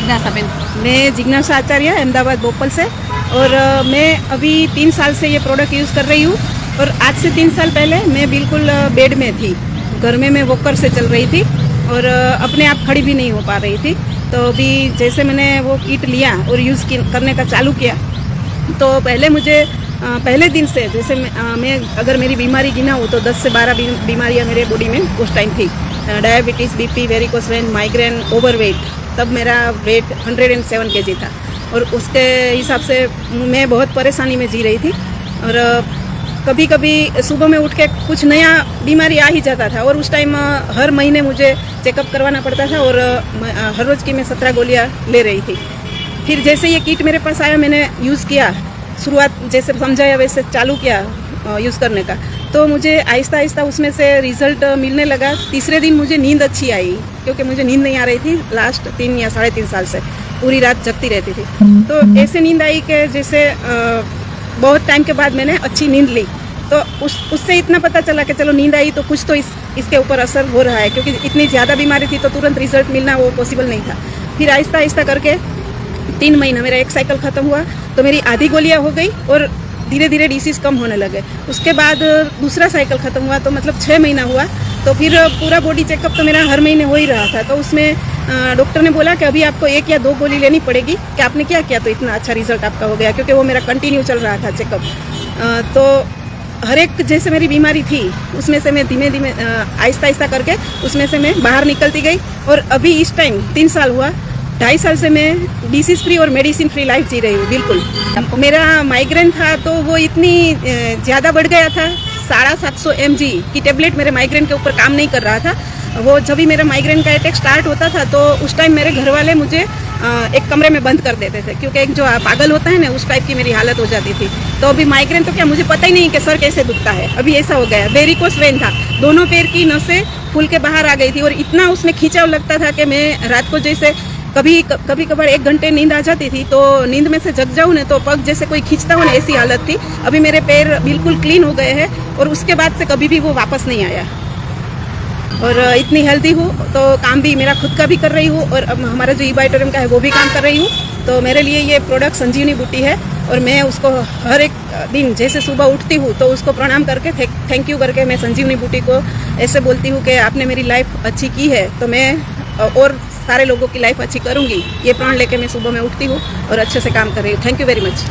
जिज्ञासाबेन। मैं जिज्ञासा आचार्य अहमदाबाद भोपाल से और मैं अभी 3 साल से ये प्रोडक्ट यूज़ कर रही हूँ। और आज से 3 साल पहले मैं बिल्कुल बेड में थी, घर में मैं वॉकर से चल रही थी और अपने आप खड़ी भी नहीं हो पा रही थी। तो अभी जैसे मैंने वो किट लिया और यूज़ करने का चालू किया, तो पहले मुझे पहले दिन से जैसे मैं अगर मेरी बीमारी गिनाऊँ तो 10 से 12 बीमारियाँ मेरे बॉडी में उस टाइम थी। Diabetes, BP, varicose when, migraine, overweight. तब मेरा वेट 107 kg था और उसके हिसाब से मैं बहुत परेशानी में जी रही थी। और कभी कभी सुबह में उठ के कुछ नया बीमारी आ ही जाता था और उस टाइम हर महीने मुझे चेकअप करवाना पड़ता था और हर रोज़ की मैं 17 गोलियाँ ले रही थी। फिर जैसे ये किट मेरे पास आया, मैंने यूज़ किया, शुरुआत जैसे समझाया वैसे चालू किया यूज़ करने का, तो मुझे आहिस्ता आहिस्ता उसमें से रिज़ल्ट मिलने लगा। तीसरे दिन मुझे नींद अच्छी आई, क्योंकि मुझे नींद नहीं आ रही थी लास्ट 3 या 3.5 साल से, पूरी रात जगती रहती थी। तो ऐसे नींद आई कि जैसे बहुत टाइम के बाद मैंने अच्छी नींद ली। तो उससे इतना पता चला कि चलो नींद आई तो कुछ तो इसके ऊपर असर हो रहा है, क्योंकि इतनी ज़्यादा बीमारी थी तो तुरंत रिजल्ट मिलना वो पॉसिबल नहीं था। फिर आहिस्ता आहिस्ता करके 3 महीना मेरा एक साइकिल ख़त्म हुआ तो मेरी आधी गोलियाँ हो गई और धीरे धीरे डिसीज़ कम होने लगे। उसके बाद दूसरा साइकिल ख़त्म हुआ तो मतलब 6 महीना हुआ, तो फिर पूरा बॉडी चेकअप तो मेरा हर महीने हो ही रहा था। तो उसमें डॉक्टर ने बोला कि अभी आपको 1 या 2 गोली लेनी पड़ेगी, कि आपने क्या किया तो इतना अच्छा रिजल्ट आपका हो गया, क्योंकि वो मेरा कंटिन्यू चल रहा था चेकअप। तो हर एक जैसे मेरी बीमारी थी उसमें से मैं धीमे धीमे आहिस्ता आहिस्ता करके उसमें से मैं बाहर निकलती गई। और अभी इस टाइम 3 साल हुआ, 2.5 साल से मैं डिसीज़ फ्री और मेडिसिन फ्री लाइफ जी रही हूँ। बिल्कुल मेरा माइग्रेन था तो वो इतनी ज़्यादा बढ़ गया था, 750 mg की टेबलेट मेरे माइग्रेन के ऊपर काम नहीं कर रहा था। वो जब भी मेरा माइग्रेन का अटैक स्टार्ट होता था तो उस टाइम मेरे घर वाले मुझे एक कमरे में बंद कर देते थे, क्योंकि एक जो पागल होता है ना, उस टाइप की मेरी हालत हो जाती थी। तो अभी माइग्रेन तो क्या, मुझे पता ही नहीं कि सर कैसे दुखता है, अभी ऐसा हो गया। वेरिकोस वेन था, दोनों पैर की नसें फूल के बाहर आ गई थी और इतना उसमें खींचाव लगता था कि मैं रात को जैसे कभी कभार 1 घंटे नींद आ जाती थी तो नींद में से जग जाऊँ ना तो पग जैसे कोई खींचता हो ना, ऐसी हालत थी। अभी मेरे पैर बिल्कुल क्लीन हो गए हैं और उसके बाद से कभी भी वो वापस नहीं आया। और इतनी हेल्दी हूँ तो काम भी मेरा खुद का भी कर रही हूँ और अब हमारा जो ई-बायोटोरियम का है वो भी काम कर रही हूँ। तो मेरे लिए ये प्रोडक्ट संजीवनी बूटी है और मैं उसको हर एक दिन जैसे सुबह उठती हूँ तो उसको प्रणाम करके थैंक यू करके मैं संजीवनी बूटी को ऐसे बोलती हूँ कि आपने मेरी लाइफ अच्छी की है तो मैं और सारे लोगों की लाइफ अच्छी करूँगी। ये प्राण लेके मैं सुबह में उठती हूँ और अच्छे से काम कर रही हूँ। Thank you very much.